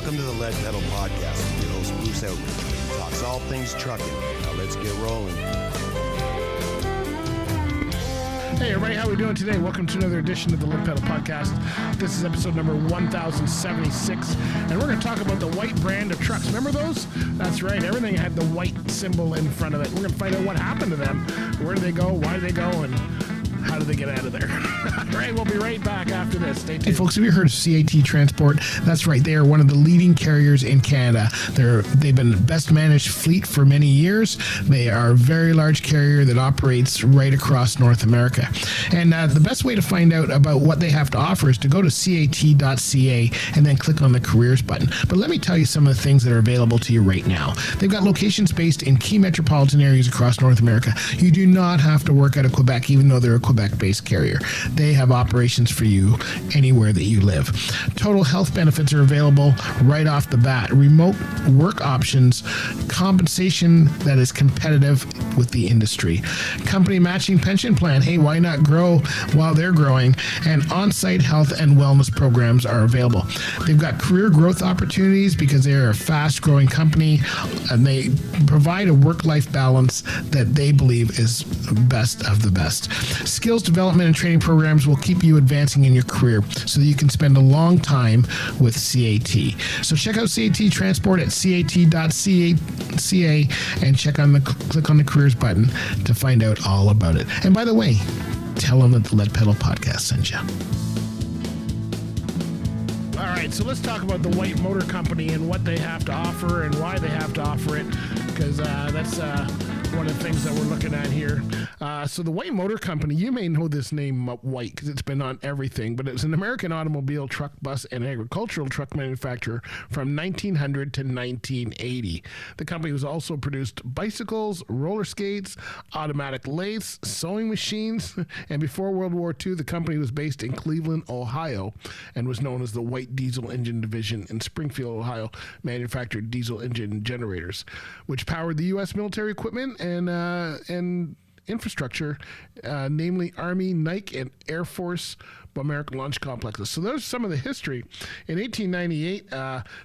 Welcome to the Lead Pedal Podcast with your host Bruce Outridge. Talks all things trucking. Now let's get rolling. Hey everybody, how are we doing today? Welcome to another edition of the Lead Pedal Podcast. This is episode number 1076, and we're going to talk about the white brand of trucks. Remember those? That's right, everything had the white symbol in front of it. We're going to find out what happened to them, where do they go, why do they go, and how do they get out of there? All right, we'll be right back after this. Stay tuned. Hey folks, have you heard of CAT Transport? That's right, they are one of the leading carriers in Canada. They've been the best managed fleet for many years. They are a very large carrier that operates right across North America. And the best way to find out about what they have to offer is to go to cat.ca and then click on the careers button. But let me tell you some of the things that are available to you right now. They've got locations based in key metropolitan areas across North America. You do not have to work out of Quebec, even though they're a Quebec-based carrier. They have operations for you anywhere that you live. Total health benefits are available right off the bat. Remote work options, compensation that is competitive with the industry. Company matching pension plan. Hey, why not grow while they're growing? And on-site health and wellness programs are available. They've got career growth opportunities because they're a fast-growing company, and they provide a work-life balance that they believe is best of the best. Skills development and training programs will keep you advancing in your career so that you can spend a long time with CAT. So check out CAT Transport at cat.ca and click on the careers button to find out all about it. And by the way, tell them that the Lead Pedal Podcast sent you. All right, so let's talk about the White Motor Company and what they have to offer and why they have to offer it, because that's one of the things that we're looking at here. So the White Motor Company, you may know this name White because it's been on everything, but it's an American automobile, truck, bus, and agricultural truck manufacturer from 1900 to 1980. The company was also produced bicycles, roller skates, automatic lathes, sewing machines, and before World War II, the company was based in Cleveland, Ohio, and was known as the White Diesel Engine Division in Springfield, Ohio, manufactured diesel engine generators, which powered the U.S. military equipment and infrastructure, namely Army, Nike, and Air Force American launch complexes. So there's some of the history. In 1898,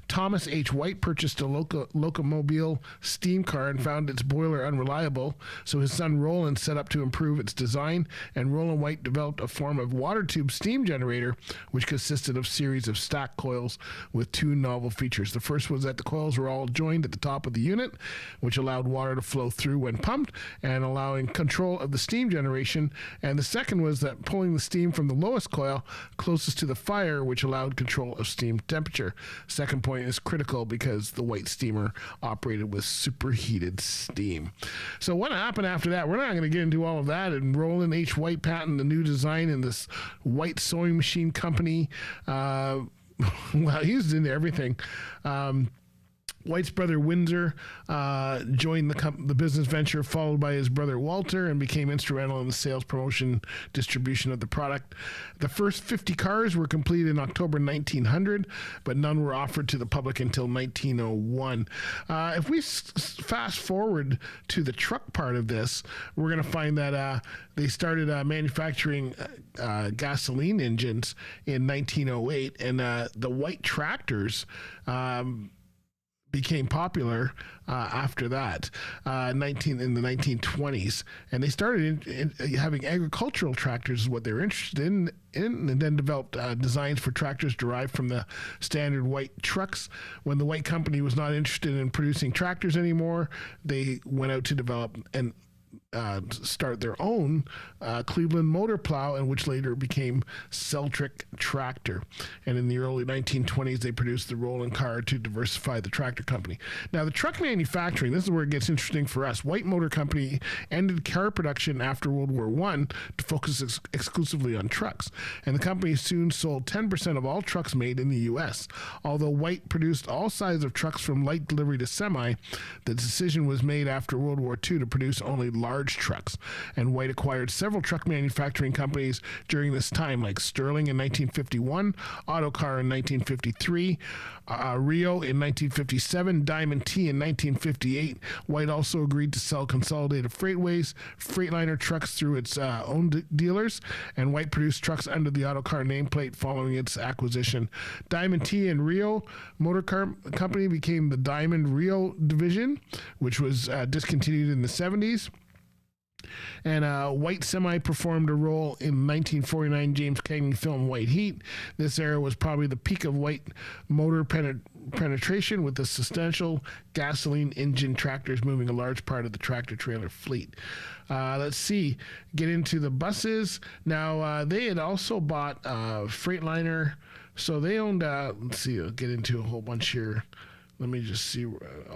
Thomas H. White purchased a locomobile steam car and found its boiler unreliable. So his son Roland set up to improve its design, and Roland White developed a form of water tube steam generator, which consisted of series of stacked coils with two novel features. The first was that the coils were all joined at the top of the unit, which allowed water to flow through when pumped and allowing control of the steam generation. And the second was that pulling the steam from the lowest coil closest to the fire, which allowed control of steam temperature. Second point is critical because the White steamer operated with superheated steam. So what happened after that? We're not going to get into all of that. And Roland H. White patented the new design in this White sewing machine company. Well, he was into everything. White's brother Windsor joined the business venture, followed by his brother Walter, and became instrumental in the sales, promotion, distribution of the product. The first 50 cars were completed in October 1900, but none were offered to the public until 1901. If we fast forward to the truck part of this, we're going to find that they started manufacturing gasoline engines in 1908, and the White tractors became popular after that, in the 1920s, and they started having agricultural tractors is what they were interested in, and then developed designs for tractors derived from the standard White trucks. When the White company was not interested in producing tractors anymore, they went out to develop and start their own Cleveland motor plow, and which later became Celtric tractor. And in the early 1920s, they produced the Roland car to diversify the tractor company. Now, the truck manufacturing, this is where it gets interesting for us. White Motor Company ended car production after World War I to focus exclusively on trucks. And the company soon sold 10% of all trucks made in the U.S. Although White produced all sizes of trucks from light delivery to semi, the decision was made after World War II to produce only large large trucks. And White acquired several truck manufacturing companies during this time, like Sterling in 1951, Autocar in 1953, Rio in 1957, Diamond T in 1958. White also agreed to sell Consolidated Freightways, Freightliner trucks through its own dealers, and White produced trucks under the Autocar nameplate following its acquisition. Diamond T and Rio Motor Car Company became the Diamond Rio division, which was discontinued in the 70s. And White Semi performed a role in 1949 James Cagney film White Heat. This era was probably the peak of White motor penetration, with the substantial gasoline engine tractors moving a large part of the tractor trailer fleet. Let's see, get into the buses. Now, they had also bought Freightliner, so they owned, let's see, I'll get into a whole bunch here. Let me just see.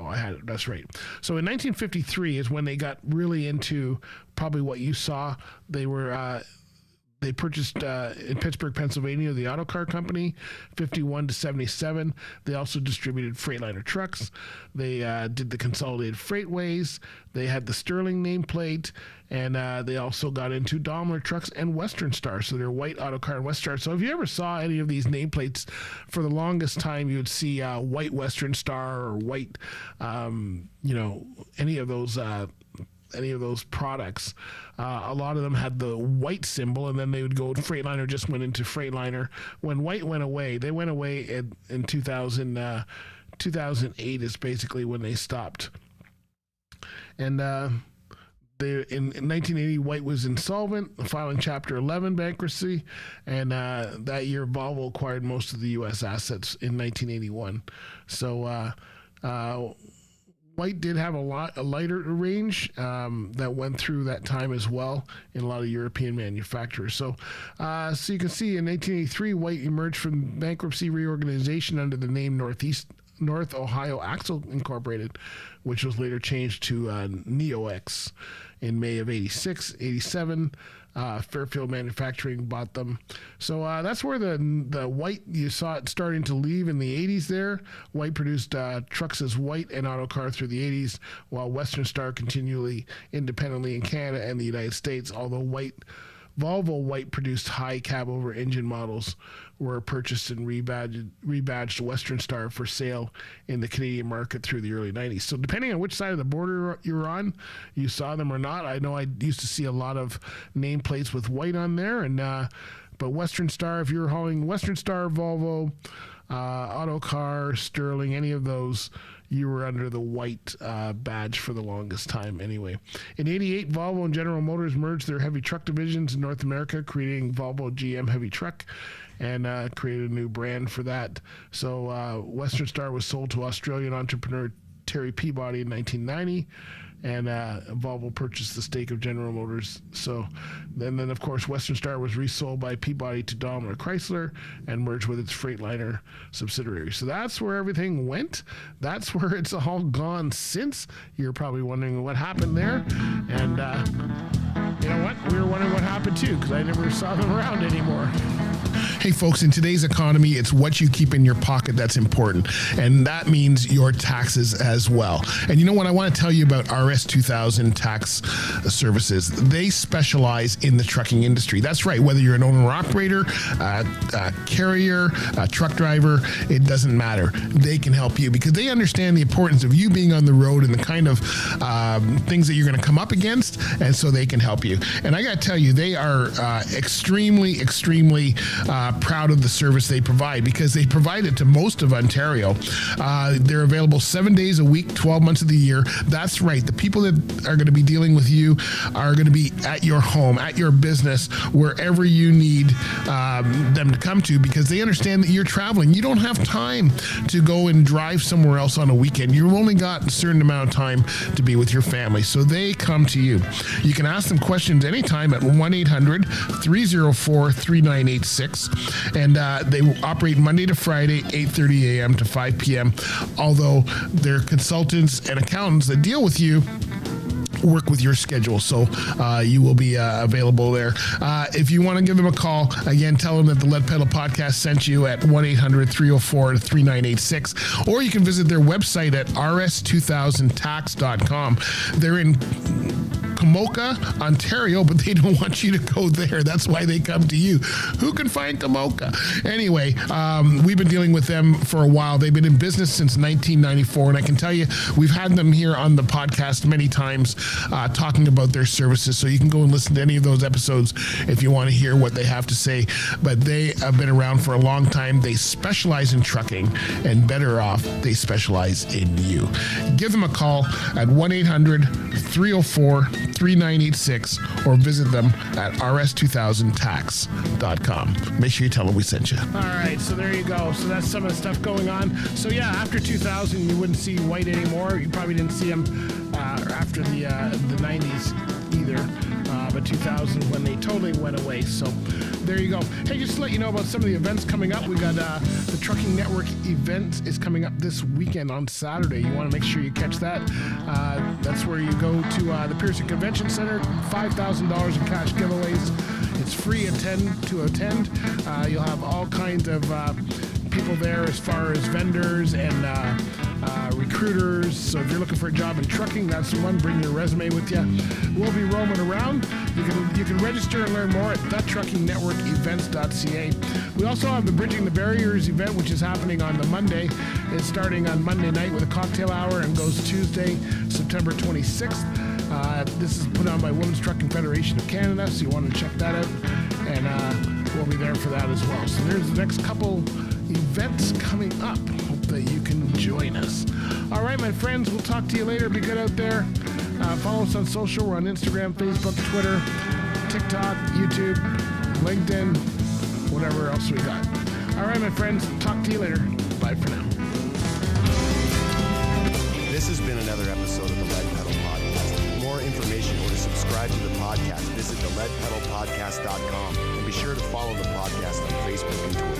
I had it. That's right. So in 1953 is when they got really into probably what you saw. They purchased in Pittsburgh, Pennsylvania, the Autocar Company, 51 to 77. They also distributed Freightliner trucks. They did the Consolidated Freightways. They had the Sterling nameplate, and they also got into Daimler trucks and Western Star. So they're White, Autocar, and Western Star. So if you ever saw any of these nameplates, for the longest time you would see White Western Star or White, any of those products. A lot of them had the White symbol, and then they would go, Freightliner just went into Freightliner. When White went away, they went away in 2008 is basically when they stopped. And in 1980, White was insolvent, filing Chapter 11 bankruptcy, and that year Volvo acquired most of the U.S. assets in 1981. So White did have a lighter range that went through that time as well in a lot of European manufacturers. So you can see in 1983, White emerged from bankruptcy reorganization under the name North Ohio Axle Incorporated, which was later changed to NeoX in May of 87. Fairfield Manufacturing bought them. So that's where the White, you saw it starting to leave in the 80s there. White produced trucks as White and Autocar through the 80s, while Western Star continually independently in Canada and the United States, although Volvo White produced high cab over engine models were purchased and rebadged Western Star for sale in the Canadian market through the early 90s. So depending on which side of the border you're on, you saw them or not. I know I used to see a lot of nameplates with White on there, and but Western Star, if you're hauling Western Star, Volvo, Autocar, Sterling, any of those, you were under the White badge for the longest time anyway. In 88, Volvo and General Motors merged their heavy truck divisions in North America, creating Volvo GM Heavy Truck, and created a new brand for that. So Western Star was sold to Australian entrepreneur Terry Peabody in 1990, and Volvo purchased the stake of General Motors. So then of course, Western Star was resold by Peabody to Daimler Chrysler and merged with its Freightliner subsidiary. So that's where everything went. That's where it's all gone since. You're probably wondering what happened there. And you know what? We were wondering what happened too, because I never saw them around anymore. Hey folks, in today's economy, it's what you keep in your pocket that's important, and that means your taxes as well. And you know what? I want to tell you about RS 2000 Tax Services. They specialize in the trucking industry. That's right. Whether you're an owner-operator, a carrier, a truck driver, it doesn't matter. They can help you because they understand the importance of you being on the road and the kind of things that you're going to come up against, and so they can help you. And I got to tell you, they are extremely proud of the service they provide, because they provide it to most of Ontario. They're available 7 days a week, 12 months of the year. That's right. The people that are going to be dealing with you are going to be at your home, at your business, wherever you need them to come to, because they understand that you're traveling. You don't have time to go and drive somewhere else on a weekend. You've only got a certain amount of time to be with your family. So they come to you. You can ask them questions anytime at 1-800-304-3986. And they operate Monday to Friday, 8:30 a.m. to 5 p.m. Although they're consultants and accountants that deal with you, work with your schedule, so you will be available there. If you want to give them a call, again, tell them that the Lead Pedal Podcast sent you at 1-800-304-3986, or you can visit their website at rs2000tax.com. They're in Kamoka, Ontario, but they don't want you to go there. That's why they come to you. Who can find Kamoka? Anyway, we've been dealing with them for a while. They've been in business since 1994, and I can tell you, we've had them here on the podcast many times talking about their services, so you can go and listen to any of those episodes if you want to hear what they have to say. But they have been around for a long time. They specialize in trucking, and better off, they specialize in you. Give them a call at 1-800-304-3986 or visit them at rs2000tax.com. Make sure you tell them we sent you. All right, so there you go. So that's some of the stuff going on. So yeah, after 2000, you wouldn't see White anymore. You probably didn't see them after the 90s either. But 2000 when they totally went away. So there you go. Hey, just to let you know about some of the events coming up. We got the Trucking Network event is coming up this weekend on Saturday. You want to make sure you catch that. That's where you go to the Pearson Convention Center. $5,000 in cash giveaways. It's free to attend. You'll have all kinds of people there as far as vendors and recruiters. So if you're looking for a job in trucking, that's the one. Bring your resume with you. We'll be roaming around. You can register and learn more at thetruckingnetworkevents.ca. We also have the Bridging the Barriers event, which is happening on the Monday. It's starting on Monday night with a cocktail hour and goes Tuesday, September 26th. This is put on by Women's Trucking Federation of Canada, so you want to check that out. And we'll be there for that as well. So there's the next couple events coming up. Hope that you can join us. All right, my friends, we'll talk to you later. Be good out there. Follow us on social. We're on Instagram, Facebook, Twitter, TikTok, YouTube, LinkedIn, whatever else we got. All right, my friends, talk to you later. Bye for now. This has been another episode of the Lead Pedal Podcast. For more information or to subscribe to the podcast, visit theleadpedalpodcast.com and be sure to follow the podcast on Facebook and Twitter.